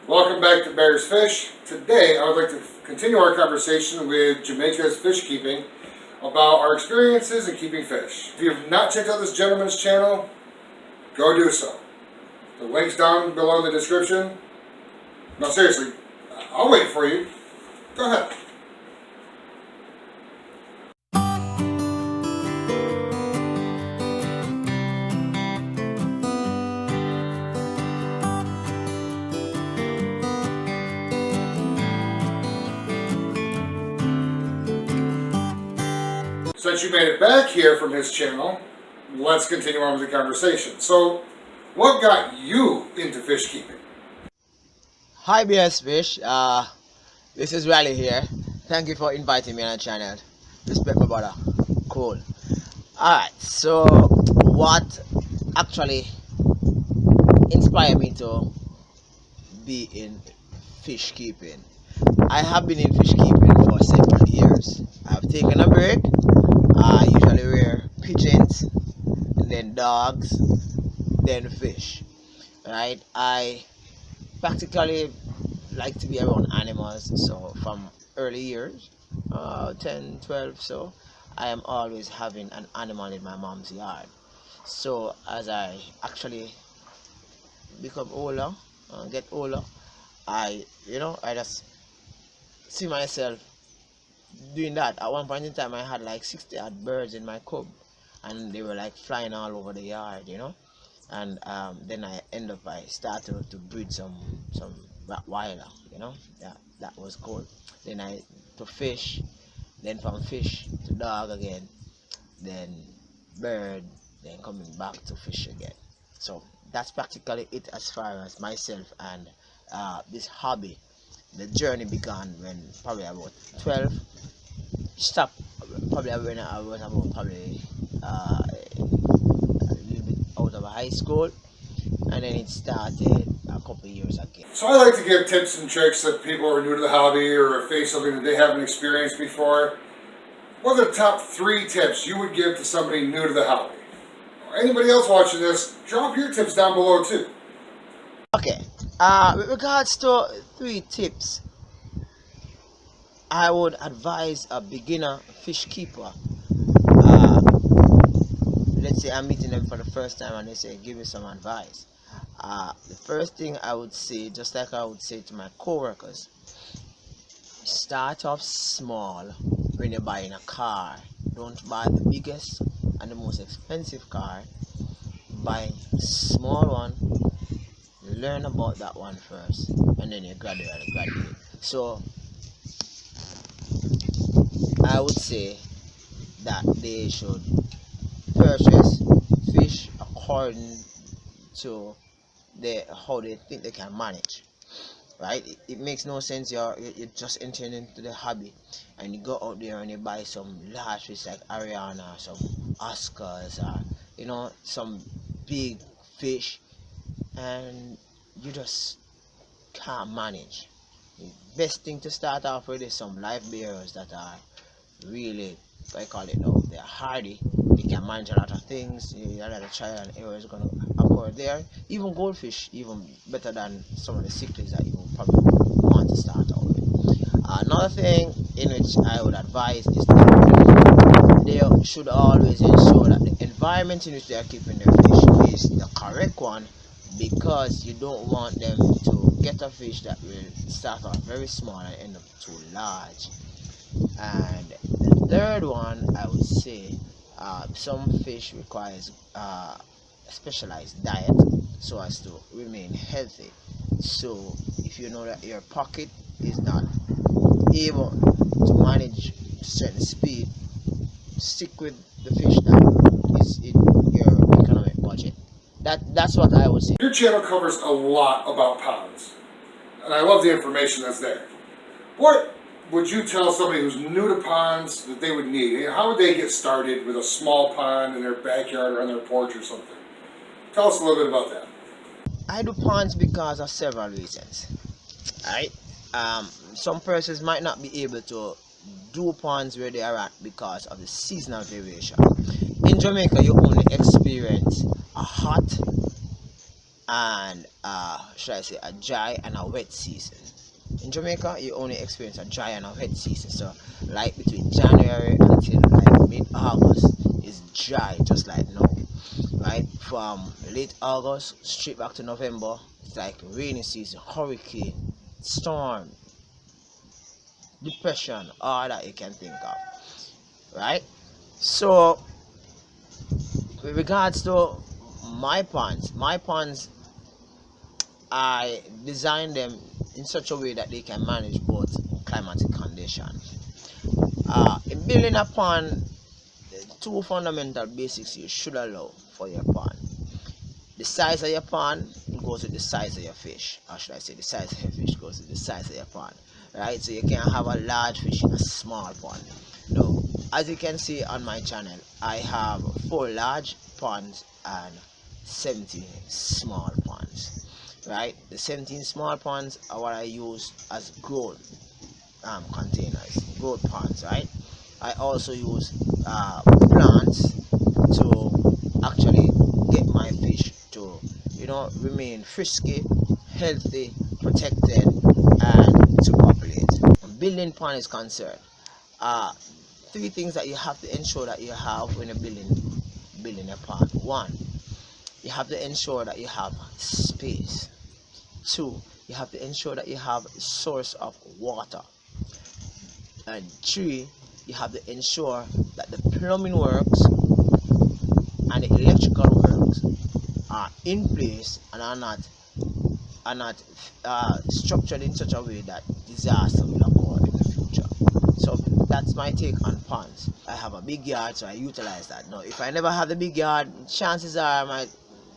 Welcome back to Bear's Fish. Today I would like to continue our conversation with Jamaica's fish keeping about our experiences in keeping fish. If you have not checked out this gentleman's channel, go do so. The link's down below in the description. No, seriously, I'll wait for you. Go ahead. Since you made it back here from his channel, let's continue on with the conversation. So, what got you into fish keeping? Hi BS Fish, this is Riley here. Thank you for inviting me on the channel. Respect my brother. Cool. Alright, so what actually inspired me to be in fish keeping? I have been in fish keeping for several years. I've taken a break. I usually rear pigeons, and then dogs, then fish. Right? I practically like to be around animals, so from early years, 10, 12, so I am always having an animal in my mom's yard. So as I actually become older, get older, I just see myself doing that. At one point in time I had like 60 odd birds in my cub, and they were like flying all over the yard. And then I started to breed some Rottweiler. That was cool. Then I to fish, then from fish to dog again, then bird, then coming back to fish again. So that's practically it as far as myself and this hobby. The journey began when probably about 12. Stopped probably when I was about probably a little bit out of high school, and then it started a couple years ago. So I like to give tips and tricks that people who are new to the hobby or face something that they haven't experienced before. What are the top 3 tips you would give to somebody new to the hobby? Or anybody else watching this, drop your tips down below too. Okay, with regards to 3 tips, I would advise a beginner fish keeper. Let's say I'm meeting them for the first time and they say, give me some advice. The first thing I would say, just like I would say to my co-workers, start off small. When you're buying a car, don't buy the biggest and the most expensive car. Buy a small one, learn about that one first, and then you graduate. So I would say that they should purchase fish according to how they think they can manage. Right? It makes no sense you're just entering into the hobby and you go out there and you buy some large fish like Ariana, some Oscars, or some big fish, and you just can't manage. The best thing to start off with is some live bearers that are really, I call it now, they're hardy. They can manage a lot of things. A lot of trial and error is going to occur there. Even goldfish, even better than some of the cichlids that you probably want to start out with. Another thing in which I would advise is that they should always ensure that the environment in which they are keeping their fish is the correct one, because you don't want them to get a fish that will start off very small and end up too large. And the third one, I would say, some fish requires a specialized diet so as to remain healthy. So if you know that your pocket is not able to manage certain speed, stick with the fish that is in your economic budget. That's what I would say. Your channel covers a lot about ponds, and I love the information that's there. What would you tell somebody who's new to ponds that they would need? How would they get started with a small pond in their backyard or on their porch or something? Tell us a little bit about that. I do ponds because of several reasons. Alright? Some persons might not be able to do ponds where they are at because of the seasonal variation. In Jamaica, you only experience a hot and should I say a dry and a wet season. In Jamaica, you only experience a dry and a wet season. So, like between January until like mid-August is dry, just like now, right? From late August straight back to November, it's like rainy season, hurricane, storm, depression, all that you can think of, right? So, with regards to my ponds, I designed them in such a way that they can manage both climatic conditions. In building a pond, two fundamental basics you should allow for your pond. The size of your pond goes with the size of your fish, or should I say, the size of your fish goes with the size of your pond, right? So you can't have a large fish in a small pond. No, as you can see on my channel, I have 4 large ponds and 17 small ponds, right? The 17 small ponds are what I use as growth containers, growth ponds, right? I also use plants to actually get my fish to, remain frisky, healthy, protected, and to populate. Building pond is concerned, uh, 3 things that you have to ensure that you have when you're building a pond. 1, you have to ensure that you have space. 2, you have to ensure that you have a source of water. And 3, you have to ensure that the plumbing works and the electrical works are in place and are not structured in such a way that disaster will occur in the future. So that's my take on ponds. I have a big yard, so I utilize that. Now, if I never have the big yard, chances are I might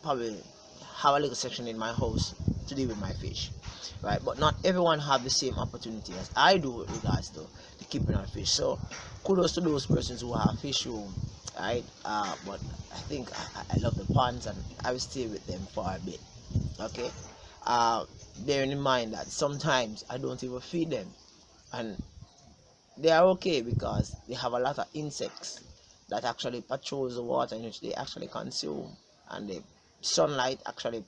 probably have a little section in my house to deal with my fish, right? But not everyone have the same opportunity as I do with regards to the keeping of fish. So kudos to those persons who have fish room, right? But I think I love the ponds and I will stay with them for a bit. Okay. uh, Bearing in mind that sometimes I don't even feed them, and they are okay because they have a lot of insects that actually patrols the water in which they actually consume, and the sunlight actually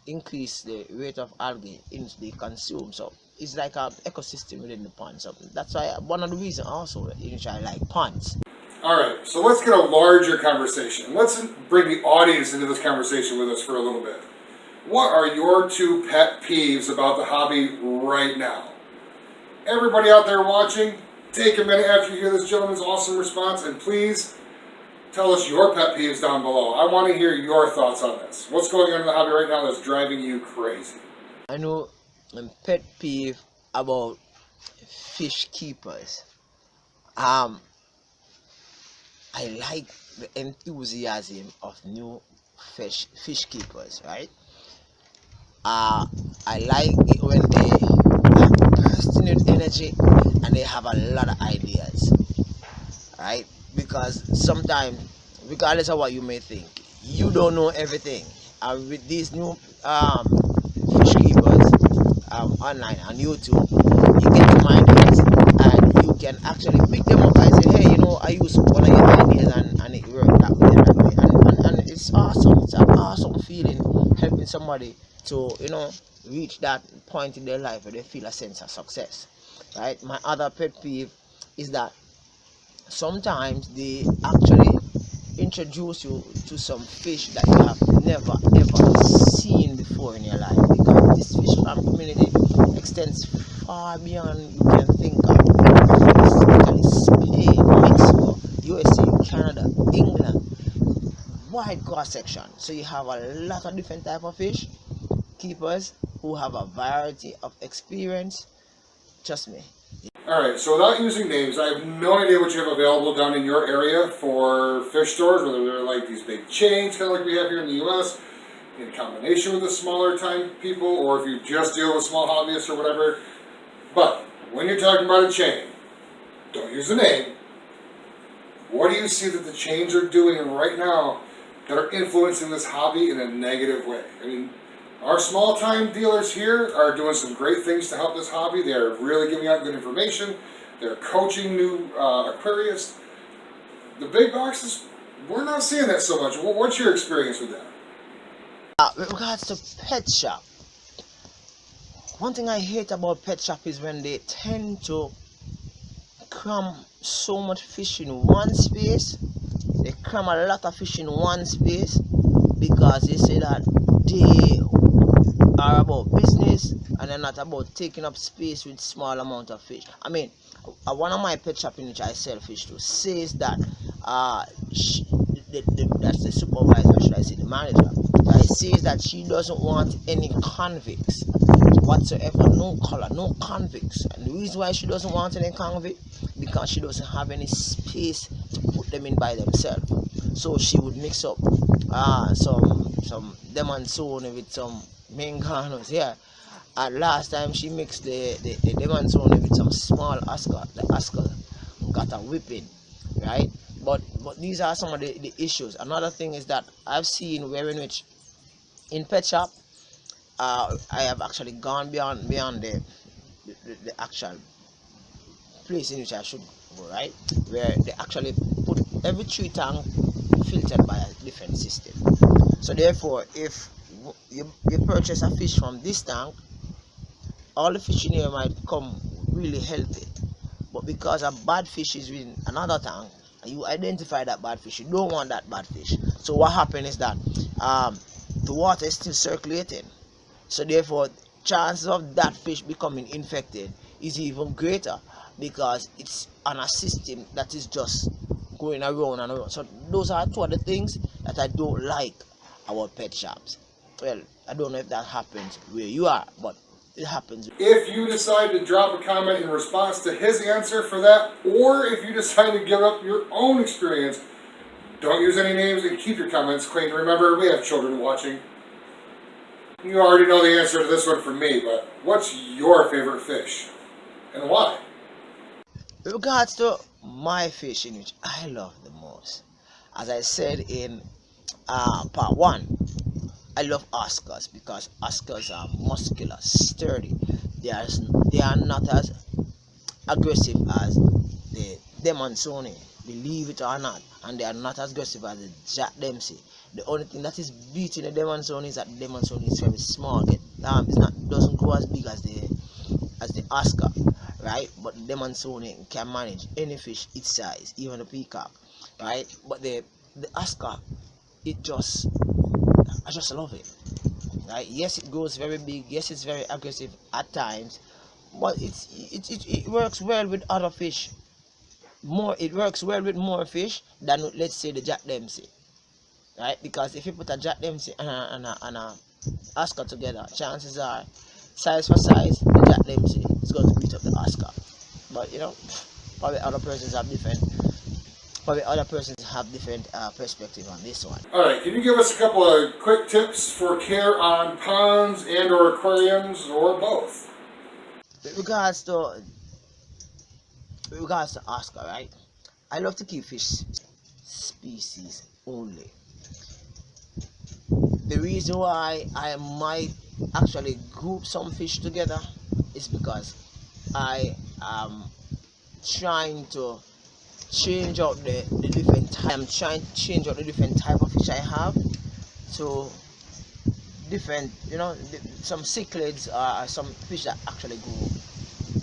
increase the rate of algae in which they consume. So it's like an ecosystem within the pond. So that's why one of the reasons also in which I like ponds. All right, so let's get a larger conversation. Let's bring the audience into this conversation with us for a little bit. What are your 2 pet peeves about the hobby right now? Everybody out there watching, take a minute after you hear this gentleman's awesome response, and please tell us your pet peeves down below. I want to hear your thoughts on this. What's going on in the hobby right now that's driving you crazy? I know pet peeve about fish keepers. Um, I like the enthusiasm of new fish keepers, right? I like it when they are bursting with energy and they have a lot of ideas, right? Because sometimes, regardless of what you may think, you don't know everything. And with these new fish keepers online on YouTube, you get them ideas and you can actually pick them up and say, hey, I used one of your ideas and it worked that way, that way. And it's awesome. It's an awesome feeling helping somebody to, reach that point in their life where they feel a sense of success, right? My other pet peeve is that sometimes they actually introduce you to some fish that you have never ever seen before in your life, because this fish farm community extends far beyond you can think of. Specifically Spain, Mexico, USA, Canada, England, wide cross section. So you have a lot of different type of fish keepers who have a variety of experience. Trust me. Alright, so without using names, I have no idea what you have available down in your area for fish stores, whether they're like these big chains, kind of like we have here in the US, in combination with the smaller time people, or if you just deal with small hobbyists or whatever. But when you're talking about a chain, don't use the name. What do you see that the chains are doing right now that are influencing this hobby in a negative way? I mean, our small time dealers here are doing some great things to help this hobby. They're really giving out good information. They're coaching new aquarists. The big boxes, we're not seeing that so much. What's your experience with that? With regards to pet shop, one thing I hate about pet shop is when they tend to cram so much fish in one space. They cram a lot of fish in one space because they say that they are about business and they're not about taking up space with small amount of fish. I mean, one of my pet shop in which I sell fish to says that that's the supervisor, should I say the manager, it says that she doesn't want any convicts whatsoever, no color, no convicts. And the reason why she doesn't want any convict, because she doesn't have any space to put them in by themselves. So she would mix up some Demonzone with some Menganos here. And last time she mixed the Demonzone with some small Oscar. The Oscar got a whipping, right? But these are some of the issues. Another thing is that I've seen where in which in pet shop, I have actually gone beyond the actual place in which I should go, right? Where they actually put every tree tank filtered by a different system. So therefore, if you purchase a fish from this tank, all the fish in here might come really healthy. But because a bad fish is in another tank, and you identify that bad fish, you don't want that bad fish. So what happens is that the water is still circulating. So therefore, chances of that fish becoming infected is even greater because it's on a system that is just going around and around. So those are two of the things that I don't like about pet shops. Well, I don't know if that happens where you are, but it happens. If you decide to drop a comment in response to his answer for that, or if you decide to give up your own experience, don't use any names and keep your comments clean. Remember, we have children watching. You already know the answer to this one from me, but what's your favorite fish and why? With regards to my fishing, which I love the most, as I said in part one, I love Oscars because Oscars are muscular, sturdy. They are not as aggressive as the Demonzone, believe it or not, and they are not as aggressive as the Jack Dempsey. The only thing that is beating the Demonzone is that the Demonzone is very small. Doesn't grow as big as the Oscar, right? But the Demonzone can manage any fish its size, even the peacock, right? But the Oscar, I just love it, right? Yes, it grows very big. Yes, it's very aggressive at times, but it works well with other fish. It works well with more fish than, let's say, the Jack Dempsey, right? Because if you put a Jack Dempsey and a Oscar together, chances are, size for size, the Jack Dempsey is going to beat up the Oscar. But probably other persons have different. Perspective on this one. All right, can you give us a couple of quick tips for care on ponds and/or aquariums, or both? With regards to Oscar, right? I love to keep fish species only. The reason why I might actually group some fish together is because I am trying to change out the different type. I'm trying to change out the different type of fish I have to different, some cichlids are some fish that actually grow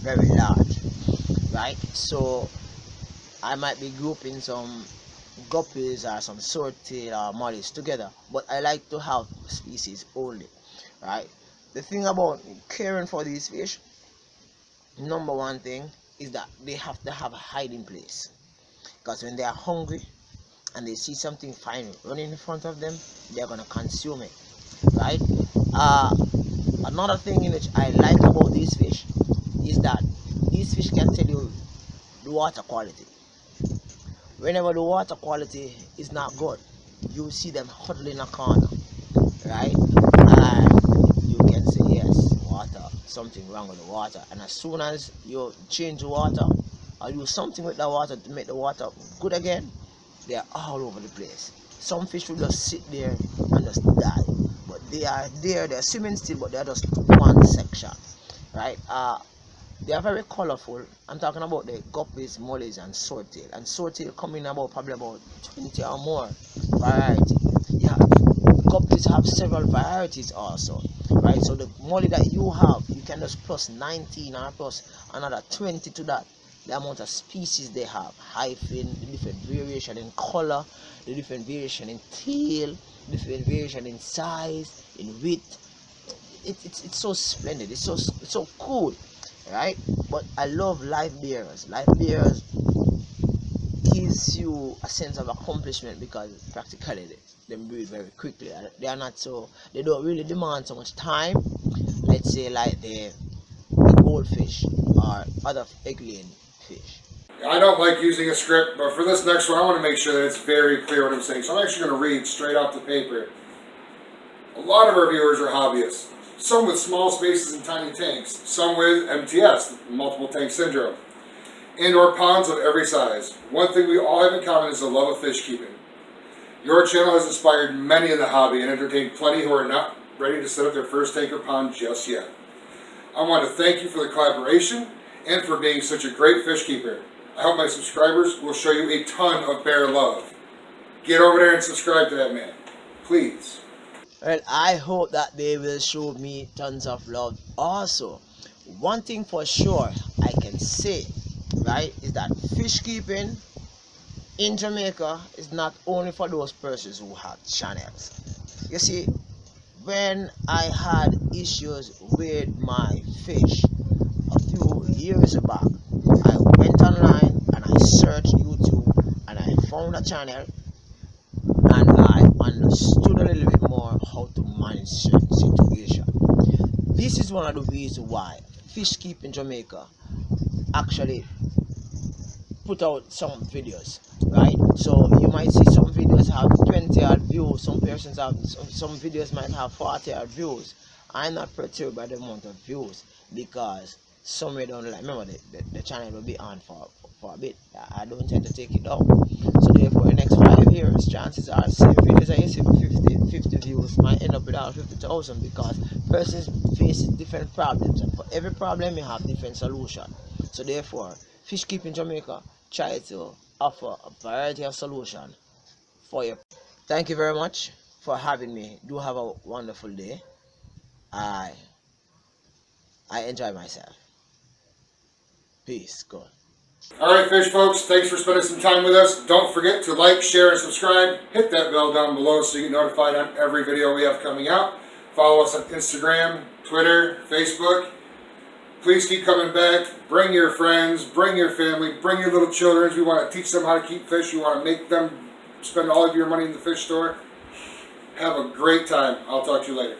very large, right? So I might be grouping some guppies or some swordtail or mollies together, but I like to have species only, right? The thing about caring for these fish, number one thing is that they have to have a hiding place, because when they are hungry and they see something fine running in front of them, they're gonna consume it, right? Another thing in which I like about these fish is that these fish can tell you the water quality. Whenever the water quality is not good, you see them huddling in a corner, right? And you can say, yes, water, something wrong with the water. And as soon as you change the water or do something with the water to make the water good again, they're all over the place. Some fish will just sit there and just die, but they're swimming still, but they're just one section, right? They are very colorful. I'm talking about the guppies, mollies, and swordtail. And swordtail come in probably about 20 or more variety. Yeah, guppies mollies have several varieties also, right? So the molly that you have, you can just plus 19 or plus another 20 to that, the amount of species they have, hyphen, the different variation in color, the different variation in tail, different variation in size, in width. It's so splendid, it's so cool, right? But I love life bearers. Life bearers gives you a sense of accomplishment because practically they breed very quickly. They are not so, they don't really demand so much time, let's say like the goldfish or other egg-laying fish. I don't like using a script, but for this next one, I want to make sure that it's very clear what I'm saying. So I'm actually going to read straight off the paper. A lot of our viewers are hobbyists. Some with small spaces and tiny tanks. Some with MTS, multiple tank syndrome. Indoor ponds of every size. One thing we all have in common is the love of fish keeping. Your channel has inspired many in the hobby and entertained plenty who are not ready to set up their first tank or pond just yet. I want to thank you for the collaboration and for being such a great fish keeper. I hope my subscribers will show you a ton of bear love. Get over there and subscribe to that man. Please. Well, I hope that they will show me tons of love also. One thing for sure I can say, right, is that fish keeping in Jamaica is not only for those persons who have channels. You see, when I had issues with my fish a few years back, I went online and I searched YouTube and I found a channel and I understood a little bit more how to manage certain situation. This is one of the reasons why Fish Keep in Jamaica actually put out some videos, right? So you might see some videos have 20 odd views, some persons have some videos might have 40 odd views. I'm not perturbed by the amount of views because some may don't like, remember the channel will be on for a bit. I don't tend to take it down. So therefore the next 5 years chances are same videos that you see for 50 views might end up without 50,000 because persons face different problems and for every problem you have different solution. So therefore Fish Keep in Jamaica try to offer a variety of solution for you. Thank you very much for having me. Do have a wonderful day. I enjoy myself. Peace. Good. Alright fish folks, thanks for spending some time with us. Don't forget to like, share, and subscribe. Hit that bell down below so you get notified on every video we have coming out. Follow us on Instagram, Twitter, Facebook. Please keep coming back. Bring your friends, bring your family, bring your little children. We want to teach them how to keep fish. You want to make them spend all of your money in the fish store. Have a great time. I'll talk to you later.